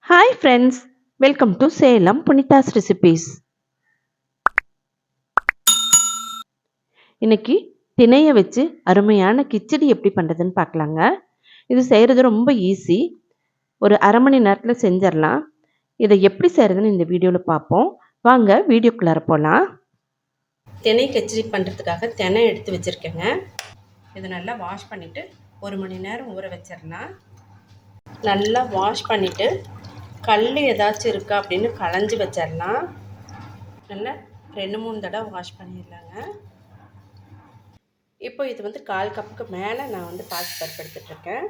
Hi friends, welcome to Salem புனிதாஸ் recipes. இன்னைக்கு திணையை வச்சு அருமையான கிச்சடி எப்படி பண்ணுறதுன்னு பார்க்கலாங்க. இது செய்கிறது ரொம்ப ஈஸி. ஒரு அரை மணி நேரத்தில் செஞ்சிடலாம். இதை எப்படி செய்கிறதுன்னு இந்த வீடியோவில் பார்ப்போம். வாங்க வீடியோக்குள்ளார போகலாம். திணை கிச்சடி பண்ணுறதுக்காக திணை எடுத்து வச்சுருக்கேங்க. இதை நல்லா வாஷ் பண்ணிவிட்டு 1 மணி நேரம் ஊற வச்சிடலாம். நல்லா வாஷ் பண்ணிவிட்டு கல் ஏதாச்சும் இருக்கா அப்படின்னு களைஞ்சி வச்சிடலாம். நல்லா 2-3 தடவை வாஷ் பண்ணிடலாங்க. இப்போ இது 1/4 கப்புக்கு மேலே நான் பாசிப்பருப்பு எடுத்துகிட்ருக்கேன்.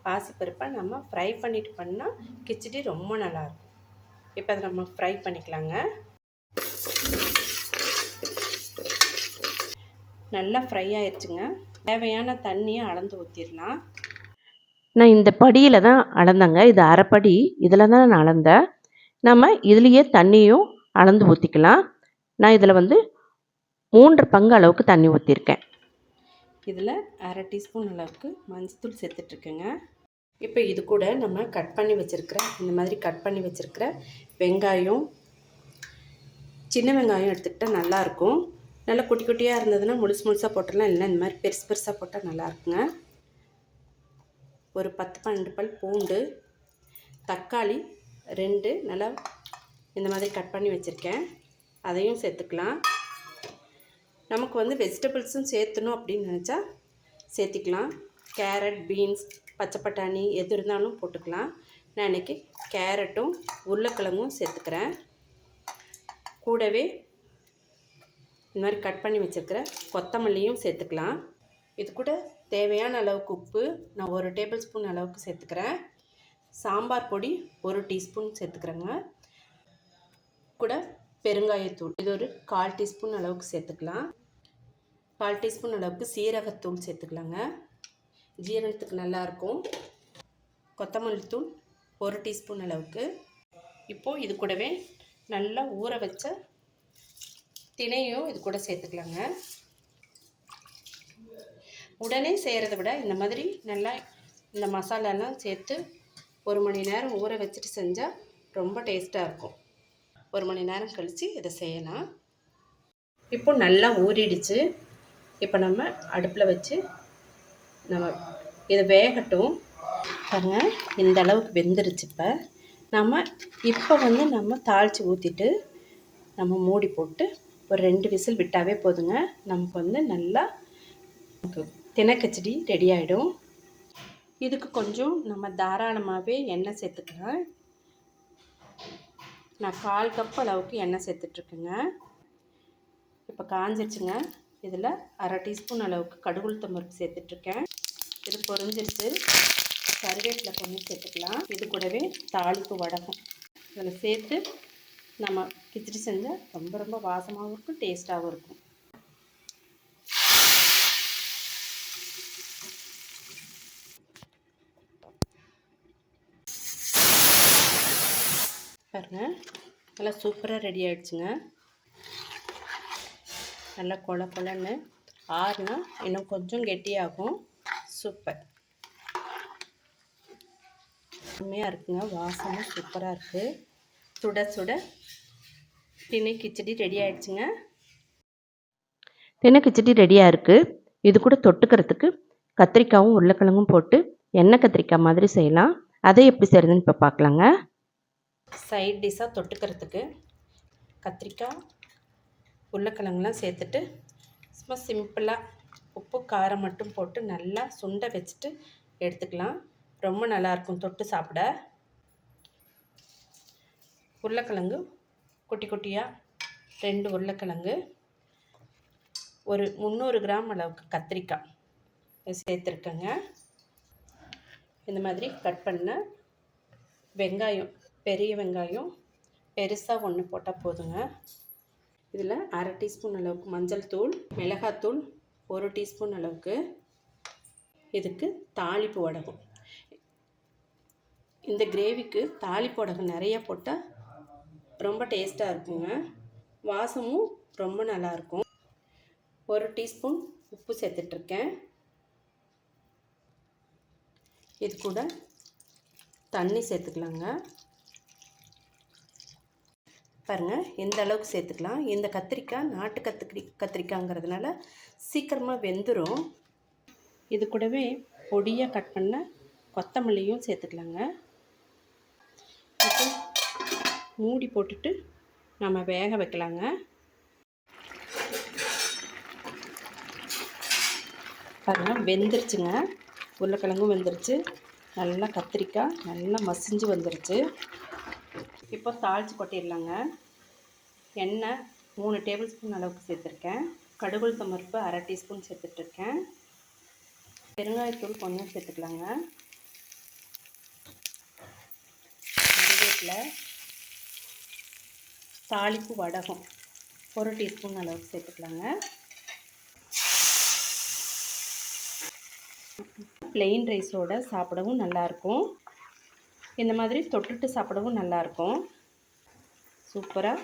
பாசிப்பருப்பை நம்ம ஃப்ரை பண்ணிட்டு பண்ணால் கிச்சடி ரொம்ப நல்லாயிருக்கும். இப்போ அதை நம்ம ஃப்ரை பண்ணிக்கலாங்க. நல்லா ஃப்ரை ஆயிடுச்சுங்க. தேவையான தண்ணியை அளந்து ஊற்றிடலாம். நான் இந்த படியில் தான் அளந்தேங்க. இது அரைப்படி. இதில் தான் நான் அளந்தேன். நம்ம இதுலேயே தண்ணியும் அளந்து ஊற்றிக்கலாம். நான் இதில் 3 பங்கு அளவுக்கு தண்ணி ஊற்றிருக்கேன். இதில் அரை டீஸ்பூன் அளவுக்கு மஞ்சத்தூள் சேர்த்துட்ருக்கேங்க. இப்போ இது கூட நம்ம கட் பண்ணி வச்சுருக்கிற இந்த மாதிரி கட் பண்ணி வச்சுருக்கிற வெங்காயம், சின்ன வெங்காயம் எடுத்துக்கிட்டால் நல்லாயிருக்கும். நல்லா குட்டி குட்டியாக இருந்ததுன்னா முழுசாக போட்டுடலாம். இல்லைன்னா இந்த மாதிரி பெருசு பெருசாக போட்டால் நல்லாயிருக்குங்க. ஒரு 10-12 பல் பூண்டு, தக்காளி 2 நல்லா இந்த மாதிரி கட் பண்ணி வச்சுருக்கேன். அதையும் சேர்த்துக்கலாம். நமக்கு வெஜிடபிள்ஸும் சேர்த்துணும் அப்படின்னு நினச்சா சேர்த்திக்கலாம். கேரட், பீன்ஸ், பச்சை பட்டாணி எது இருந்தாலும் போட்டுக்கலாம். நான் இன்றைக்கி கேரட்டும் உருளைக்கிழங்கும் சேர்த்துக்கிறேன். கூடவே இந்த மாதிரி கட் பண்ணி வச்சுருக்கிற கொத்தமல்லியும் சேர்த்துக்கலாம். இது கூட தேவையான அளவுக்கு உப்பு நான் 1 டேபிள் ஸ்பூன் அளவுக்கு சேர்த்துக்கிறேன். சாம்பார் பொடி 1 டீஸ்பூன் சேர்த்துக்கிறேங்க. கூட பெருங்காயத்தூள் இது ஒரு 1/4 டீஸ்பூன் அளவுக்கு சேர்த்துக்கலாம். 1/4 டீஸ்பூன் அளவுக்கு சீரகத்தூள் சேர்த்துக்கலாங்க. ஜீரணத்துக்கு நல்லாயிருக்கும். கொத்தமல்லி தூள் 1 டீஸ்பூன் அளவுக்கு. இப்போது இது கூடவே நல்லா ஊற வச்ச திணையும் இது கூட சேர்த்துக்கலாங்க. உடனே செய்கிறத விட இந்த மாதிரி நல்லா இந்த மசாலாலாம் சேர்த்து 1 மணி நேரம் ஊற வச்சுட்டு செஞ்சால் ரொம்ப டேஸ்ட்டாக இருக்கும். 1 மணி நேரம் கழித்து இதை செய்யலாம். இப்போ நல்லா ஊறிடுச்சு. இப்போ நம்ம அடுப்பில் வச்சு நம்ம இதை வேகட்டும். பாருங்கள், இந்த அளவுக்கு வெந்துருச்சு. இப்போ நம்ம தாளித்து ஊற்றிட்டு நம்ம மூடி போட்டு ஒரு 2 விசில் விட்டாவே போதுங்க. நமக்கு நல்லா திணை கிச்சடி ரெடி ஆகிடும். இதுக்கு கொஞ்சம் நம்ம தாராளமாகவே எண்ணெய் சேர்த்துக்கலாம். நான் 1/4 கப் அளவுக்கு எண்ணெய் சேர்த்துட்ருக்கேங்க. இப்போ காஞ்சிடுச்சுங்க. இதில் அரை டீஸ்பூன் அளவுக்கு கடுகுளுத்தம் பருப்பு சேர்த்துட்ருக்கேன். இது பொரிஞ்சிருச்சு. கருவேப்பிலை கொஞ்சம் சேர்த்துக்கலாம். இது கூடவே தாளிப்பு வடகம் இதில் சேர்த்து நம்ம கிச்சடி செஞ்சால் ரொம்ப ரொம்ப வாசமாகவும் இருக்கும், டேஸ்ட்டாகவும் இருக்கும். பாருங்கள், நல்லா சூப்பராக ரெடி ஆகிடுச்சுங்க. நல்லா கொலன்னு ஆறுனா இன்னும் கொஞ்சம் கெட்டியாகும். சூப்பர், உண்மையாக இருக்குங்க. வாசமும் சூப்பராக இருக்குது. சுட சுட திணை கிச்சடி ரெடி ஆகிடுச்சுங்க. திணை கிச்சடி ரெடியாக இருக்குது. இது கூட தொட்டுக்கிறதுக்கு கத்திரிக்காயும் உருளைக்கிழங்கும் போட்டு எண்ணெய் கத்திரிக்காய் மாதிரி செய்யலாம். அதை எப்படி செய்கிறதுன்னு இப்போ பார்க்கலாங்க. சைட் டிஷ்ஷாக தொட்டுக்கிறதுக்கு கத்திரிக்காய் உருளைக்கிழங்குலாம் சேர்த்துட்டு சும்மா சிம்பிளாக உப்பு காரம் மட்டும் போட்டு நல்லா சுண்டை வச்சுட்டு எடுத்துக்கலாம். ரொம்ப நல்லாயிருக்கும் தொட்டு சாப்பிட. உருளைக்கிழங்கு குட்டி குட்டியாக 2 உருளைக்கிழங்கு, ஒரு 300 கிராம் அளவுக்கு கத்திரிக்காய் சேர்த்துருக்கேங்க. இந்த மாதிரி கட் பண்ண வெங்காயம், பெரிய வெங்காயம் பெருசாக 1 போட்டால் போதுங்க. இதில் அரை டீஸ்பூன் அளவுக்கு மஞ்சள் தூள், மிளகாத்தூள் 1 டீஸ்பூன் அளவுக்கு. இதுக்கு தாளிப்பு வடகம். இந்த கிரேவிக்கு தாளிப்பு வடகம் நிறைய போட்டால் ரொம்ப டேஸ்ட்டாக இருக்குங்க. வாசமும் ரொம்ப நல்லாயிருக்கும். 1 டீஸ்பூன் உப்பு சேர்த்துட்ருக்கேன். இது கூட தண்ணி சேர்த்துக்கலாங்க. பாருங்கள் எந்த அளவுக்கு சேர்த்துக்கலாம். இந்த கத்திரிக்காய் நாட்டு கத்திரிக்காய்ங்கிறதுனால சீக்கிரமாக வெந்துடும். இது கூடவே பொடியாக கட் பண்ண கொத்தமல்லியும் சேர்த்துக்கலாங்க. இப்போ மூடி போட்டுட்டு நம்ம வேக வைக்கலாங்க. பாருங்கள் வெந்துருச்சுங்க. உருளைக்கிழங்கும் வெந்துருச்சு, நல்லா கத்திரிக்காய் நல்லா மசிஞ்சு வந்துருச்சு. இப்போ தாளித்து கொட்டிடலாங்க. எண்ணெய் 3 டேபிள் ஸ்பூன் அளவுக்கு சேர்த்துருக்கேன். கடுகுளுத்தம் பருப்பு 1/2 டீஸ்பூன் சேர்த்துட்ருக்கேன். பெருங்காயத்தூள் கொஞ்சம் சேர்த்துக்கலாங்க. கருவேப்பிலை, தாளிப்பு வடகம் 1 டீஸ்பூன் அளவுக்கு சேர்த்துக்கலாங்க. ப்ளெயின் ரைஸோடு சாப்பிடவும் நல்லாயிருக்கும். இந்த மாதிரி தொட்டுட்டு சாப்பிடவும் நல்லாயிருக்கும். சூப்பராக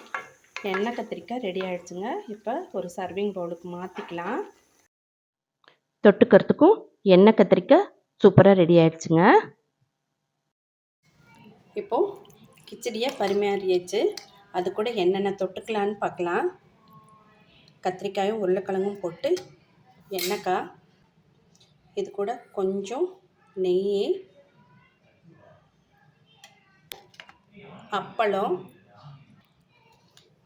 எண்ணெய் கத்திரிக்காய் ரெடி ஆகிடுச்சுங்க. இப்போ ஒரு சர்விங் பவுலுக்கு மாற்றிக்கலாம். தொட்டுக்கிறதுக்கும் எண்ணெய் கத்திரிக்காய் சூப்பராக ரெடி ஆகிடுச்சுங்க. இப்போது கிச்சடியாக பரிமாறியாச்சு. அது கூட என்னென்ன தொட்டுக்கலான்னு பார்க்கலாம். கத்திரிக்காயும் உருளைக்கிழங்கும் போட்டு எண்ணெய்க்காய், இது கூட கொஞ்சம் நெய், அப்பளம்,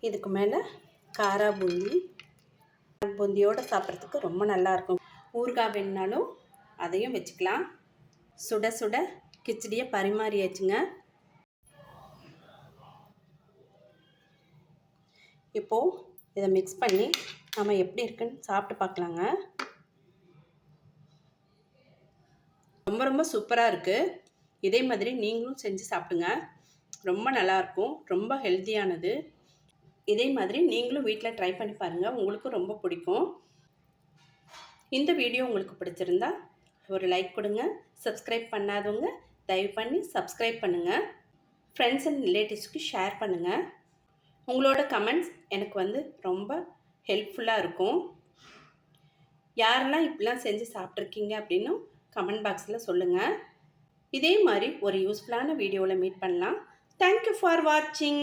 இதுக்கு மேலே காரா பூந்தியோடு சாப்பிட்றதுக்கு ரொம்ப நல்லாயிருக்கும். ஊறுகாய் வேணுனாலும் அதையும் வச்சுக்கலாம். சுட சுட கிச்சடியை பரிமாறியாச்சுங்க. இப்போது இதை மிக்ஸ் பண்ணி நம்ம எப்படி இருக்குன்னு சாப்பிட்டு பார்க்கலாங்க. ரொம்ப ரொம்ப சூப்பராக இருக்குது. இதே மாதிரி நீங்களும் செஞ்சு சாப்பிடுங்க. ரொம்ப நல்லாயிருக்கும், ரொம்ப ஹெல்த்தியானது. இதே மாதிரி நீங்களும் வீட்டில் ட்ரை பண்ணி பாருங்கள், உங்களுக்கும் ரொம்ப பிடிக்கும். இந்த வீடியோ உங்களுக்கு பிடிச்சிருந்தா ஒரு லைக் கொடுங்க. சப்ஸ்கிரைப் பண்ணாதவங்க தயவு பண்ணி சப்ஸ்கிரைப் பண்ணுங்கள். ஃப்ரெண்ட்ஸ் அண்ட் ரிலேட்டிவ்ஸ்க்கு ஷேர் பண்ணுங்கள். உங்களோட கமெண்ட்ஸ் எனக்கு ரொம்ப ஹெல்ப்ஃபுல்லாக இருக்கும். யாரெல்லாம் இப்படிலாம் செஞ்சு சாப்பிட்ருக்கீங்க அப்படின்னு கமெண்ட் பாக்ஸில் சொல்லுங்கள். இதே மாதிரி ஒரு யூஸ்ஃபுல்லான வீடியோவில் மீட் பண்ணலாம். தேங்க்யூ ஃபார் வாட்சிங்.